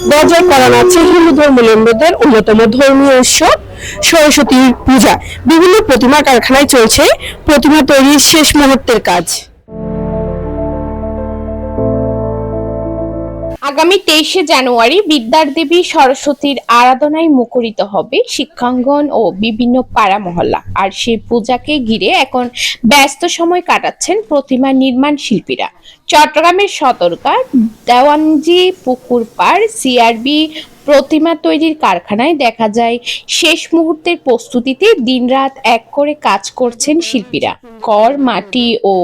বজায় করানো আছে হিন্দু ধর্মাবলম্বীদের অন্যতম ধর্মীয় উৎসব সরস্বতী পূজা। বিভিন্ন প্রতিমা কারখানায় চলছে প্রতিমা তৈরির শেষ মুহূর্তের কাজ। আগামী 23শে জানুয়ারি বিদ্যার দেবী সরস্বতীর আরাধনায় মুখরিত হবে শিক্ষাঙ্গন ও বিভিন্ন পাড়া মহল্লা। আর সেই পূজাকে ঘিরে এখন ব্যস্ত সময় কাটাচ্ছেন প্রতিমা নির্মাণ শিল্পীরা। চট্টগ্রামের সদরঘাট, দেওয়ানজি পুকুর পাড়, সিআরবি প্রতিমা তৈরির কারখানায় দেখা যায় শেষ মুহূর্তের প্রস্তুতিতে দিনরাত এক করে কাজ করছেন শিল্পীরা। খড়, মাটি ও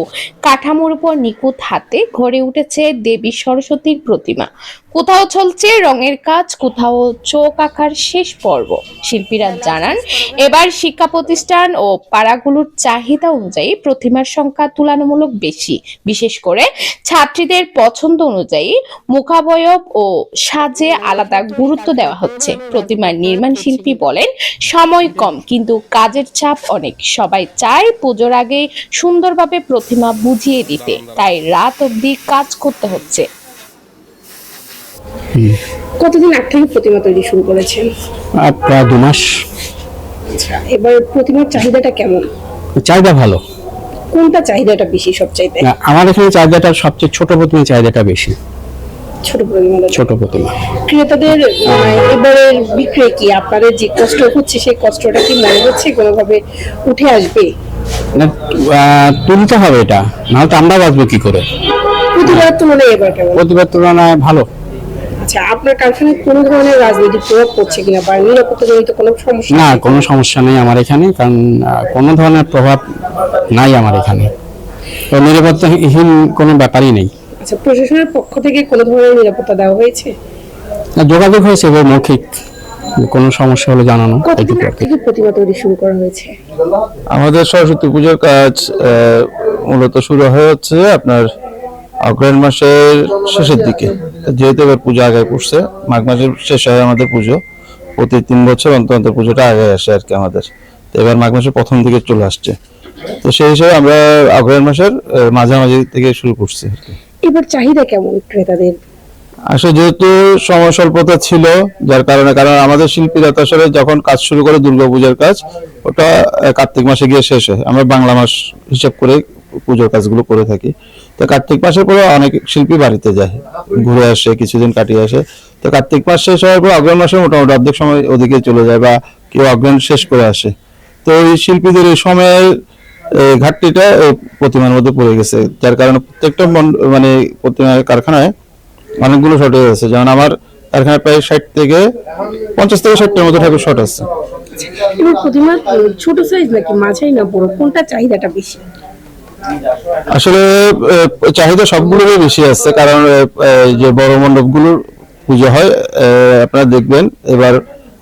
কাঠামোর উপর নিখুঁত হাতে গড়ে উঠেছে দেবী সরস্বতীর প্রতিমা। কোথাও চলছে রঙের কাজ, কোথাও চোখ আঁকার শেষ পর্ব। শিল্পীরা জানান, এবার শিক্ষা প্রতিষ্ঠান ও পাড়াগুলোর চাহিদা অনুযায়ী প্রতিমার সংখ্যা তুলনামূলক বেশি। বিশেষ করে ছাত্রীদের পছন্দ অনুযায়ী মুখাবয়ব ও সাজে আলাদা গুরুত্ব দেওয়া হচ্ছে। প্রতিমার নির্মাণ শিল্পী বলেন, সময় কম কিন্তু কাজের চাপ অনেক। সবাই চায় পুজোর আগে সুন্দরভাবে প্রতিমা বুঝিয়ে দিতে, তাই রাত অবধি কাজ করতে হচ্ছে। কতদিন আগ থেকে প্রতিমা তৈরি শুরু করেছেন? প্রায় 2 মাস। আচ্ছা, এবার প্রতিমার চাহিদাটা কেমন? চাহিদা ভালো। কোনটা চাহিদাটা বেশি সবচাইতে? না, আমার এখানে চাহিদাটা সবচেয়ে ছোট প্রতিমা চাহিদাটা বেশি। ছোট প্রতিমা। ছোট প্রতিমা ক্রেতাদের এবারের বিক্রয় কি আপনাদের যে কষ্ট হচ্ছে সেই কষ্টটা কি মনে হচ্ছে কোনোভাবে উঠে আসবে? না, তুলতে হবে এটা, নাহলে তো আমরা বাঁচবো কি করে। প্রতিবার তুলনায় এবার কেমন? প্রতিবার তুলনায় ভালো। আচ্ছা, আপনার কারখানায় কোনো ধরনের রাজনৈতিক প্রভাব পড়ছে কিনা বা নিরাপত্তাজনিত কোনো সমস্যা? না, কোনো সমস্যা নেই আমার এখানে, কারণ কোনো ধরনের প্রভাব নাই আমার এখানে, তো নিরাপত্তাহীন কোনো ব্যাপারই নেই। আচ্ছা, প্রশাসনের পক্ষ থেকে কোনো ধরনের নিরাপত্তা দেওয়া হয়েছে? যোগাযোগ হয়েছে, এবার মৌখিক, কোনো সমস্যা হলে জানানো। কতদিন আগে থেকে প্রতিমা তৈরি শুরু করা হয়েছে? আমাদের সরস্বতী পুজোর কাজ মূলত শুরু হচ্ছে আপনার অগ্রহায়ণ মাসের শেষের দিকে, যেহেতু এবার পুজো আগে পড়ছে, মাঘ মাসের শেষে হয় আমাদের পুজো। প্রতি 3 বছর অন্তর অন্তর পুজোটা আগে আসে আর কি আমাদের। তো এবার মাঘ মাসের প্রথম দিকে চলে আসছে, তো সেই হিসেবে আমরা অগ্রহায়ণ মাসের মাঝামাঝি থেকে শুরু করছি আর কি। এবার চাহিদা কেমন ক্রেতাদের? আসলে যেহেতু সময় স্বল্পতা ছিল, যার কারণে, কারণ আমাদের শিল্পীরা তো আসলে যখন কাজ শুরু করে দুর্গাপূজার কাজ, ওটা কার্তিক মাসে গিয়ে শেষ হয়। আমরা বাংলা মাস হিসাব করে পুজোর কাজগুলো করে থাকি। তো কার্তিক মাসের পরে অনেক শিল্পী বাড়িতে যায়, ঘুরে আসে, কিছুদিন কাটিয়ে আসে। তো কার্তিক মাস শেষ হওয়ার পর অগ্রহায়ণ মাসে মোটামুটি অর্ধেক সময় ওদিকে চলে যায়, বা কেউ অগ্রহায়ণ শেষ করে আসে। তো এই শিল্পীদের এই সময়ের ঘাটতিটা প্রতিমার মধ্যে পড়ে গেছে, যার কারণে প্রত্যেকটা মানে প্রতিমার কারখানায় অনেকগুলো শর্টেজ আছে। যেমন আমার কারখানায় প্রায় 60 থেকে 50 থেকে 60টার মতো ঠাকুর শর্ট আছে। এবার প্রতিমা ছোট সাইজ নাকি মাঝারি না বড়, কোনটা চাহিদাটা বেশি? আসলে চাহিদা সবগুলোরই বেশি আছে, কারণ যে বড় মণ্ডপগুলোর পুজো হয়, আপনারা দেখবেন এবার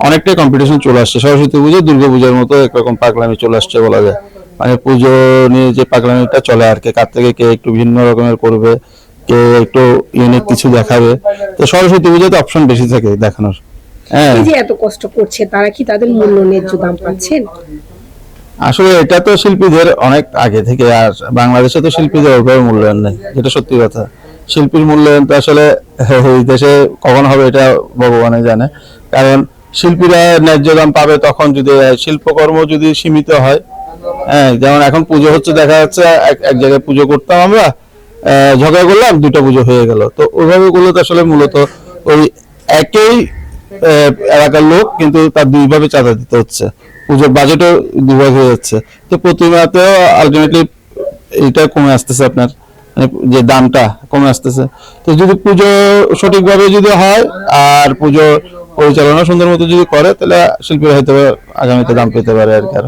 অনেকটাই কম্পিটিশন চলে আসছে। সরস্বতী পুজো দুর্গা পূজার মতো একরকম পাগলামি চলে আসছে বলা যায়। মানে পুজো নিয়ে যে পাগলামিটা চলে আর কি, কার থেকে কে একটু ভিন্ন রকমের করবে, কে একটু ইউনিক কিছু দেখাবে। তো সরস্বতী পুজোতে অপশন বেশি থাকে দেখানোর। এই যে এত কষ্ট করছে, তারা কি তাদের মূল্য ন্যায্য দাম পাচ্ছেন? আসলে এটা তো শিল্পীদের অনেক আগে থেকে, আর বাংলাদেশে তো শিল্পীদের ওইভাবে মূল্যায়ন নেই, যেটা সত্যি কথা। শিল্পীর মূল্যায়ন তো আসলে এই দেশে কখন হবে এটা ভগবানে জানে। কারণ শিল্পীরা ন্যায্য দাম পাবে তখন যদি শিল্পকর্ম যদি সীমিত হয়। যেমন এখন পুজো হচ্ছে, দেখা যাচ্ছে এক জায়গায় পুজো করতাম আমরা, ঝগড়া করলাম, 2টা পুজো হয়ে গেল। তো ওইভাবে করলে তো আসলে মূলত ওই একই এলাকার লোক, কিন্তু তার 2 ভাবে চাঁদা দিতে হচ্ছে, পুজোর বাজেটও 2 ভাগ হয়ে যাচ্ছে। তো প্রতিমাতেও আলটিমেটলি এটা কমে আসতেছে, আপনার মানে যে দামটা কমে আসতেছে। তো যদি পুজো সঠিকভাবে যদি হয় আর পুজো পরিচালনা সুন্দর মতো যদি করে, তাহলে শিল্পীরা হয়তো আগামীতে দাম পেতে পারে আর কি।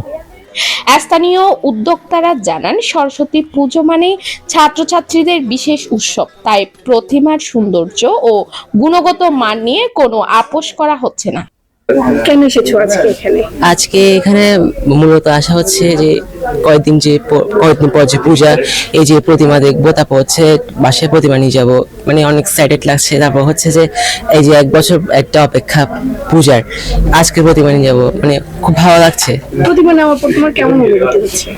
স্থানীয় উদ্যোক্তারা জানান, সরস্বতী পুজো মানে ছাত্রছাত্রীদের বিশেষ উৎসব, তাই প্রতিমার সৌন্দর্য ও গুণগত মান নিয়ে কোনো আপোষ করা হচ্ছে না। কেন এসেছো আজকে এখানে? আজকে এখানে মূলত আসা হচ্ছে যে কয়েকদিন পর যে পূজা, এই যে প্রতিমা দেখবো, তারপর হচ্ছে বাসায় প্রতিমা নিয়ে যাবো, মানে অনেক এক্সাইটেড লাগছে। তারপর হচ্ছে যে এই যে 1 বছর একটা অপেক্ষা পূজার, আজকে প্রতিমা নিয়ে যাবো, মানে খুব ভালো লাগছে। প্রতিমা নেওয়ার পর তোমার কেমন অনুভূতি হচ্ছে?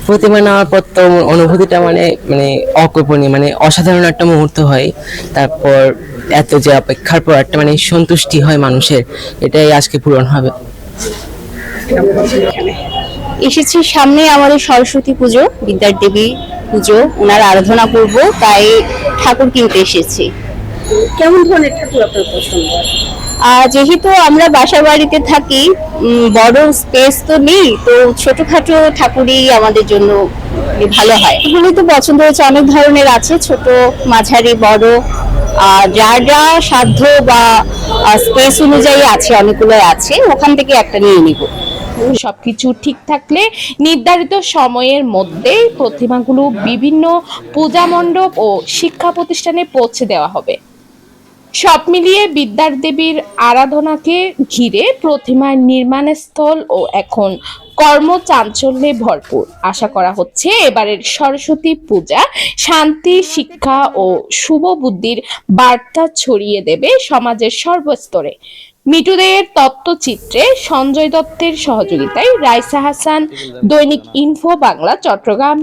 প্রতিমা নেওয়ার পর তো অনুভূতিটা মানে মানে অকল্পনীয়, মানে অসাধারণ একটা মুহূর্ত হয়। তারপর এত যে অপেক্ষার পর একটা মানে সন্তুষ্টি হয় মানুষের, এটাই আজকে পূরণ হবে। এসেছি সামনে আমাদের সরস্বতী পুজো, বিদ্যার দেবী পুজো, ওনার আরাধনা করব, তাই ঠাকুর কিনতে এসেছি। কেমন ধরনের ঠাকুর আপনার পছন্দ? যেহেতু আমরা বাসা বাড়িতে থাকি, বড় স্পেস তো নেই, তো ছোটখাটো ঠাকুরই আমাদের জন্য ভালো হয়। এগুলো তো পছন্দ হয়েছে, অনেক ধরনের আছে, ছোট, মাঝারি, বড়, যার যা সাধ্য বা স্পেস অনুযায়ী আছে, অনেকগুলো আছে, ওখান থেকে একটা নিয়ে নিব। সবকিছু ঠিক থাকলে নির্ধারিত সময়ের মধ্যে প্রতিমাগুলো বিভিন্ন পূজা মণ্ডপ ও শিক্ষা প্রতিষ্ঠানে পৌঁছে দেওয়া হবে। সব মিলিয়ে বিদ্যার দেবীর আরাধনাকে ঘিরে প্রতিমার নির্মাণস্থল ও এখন কর্মচাঞ্চল্যে ভরপুর। আশা করা হচ্ছে এবারের সরস্বতী পূজা শান্তি, শিক্ষা ও শুভ বুদ্ধির বার্তা ছড়িয়ে দেবে সমাজের সর্বস্তরে। মিটুদের তথ্যচিত্রে সঞ্জয় দত্তের সহযোগিতায় রাইসা হাসান, দৈনিক ইনফো বাংলা, চট্টগ্রাম।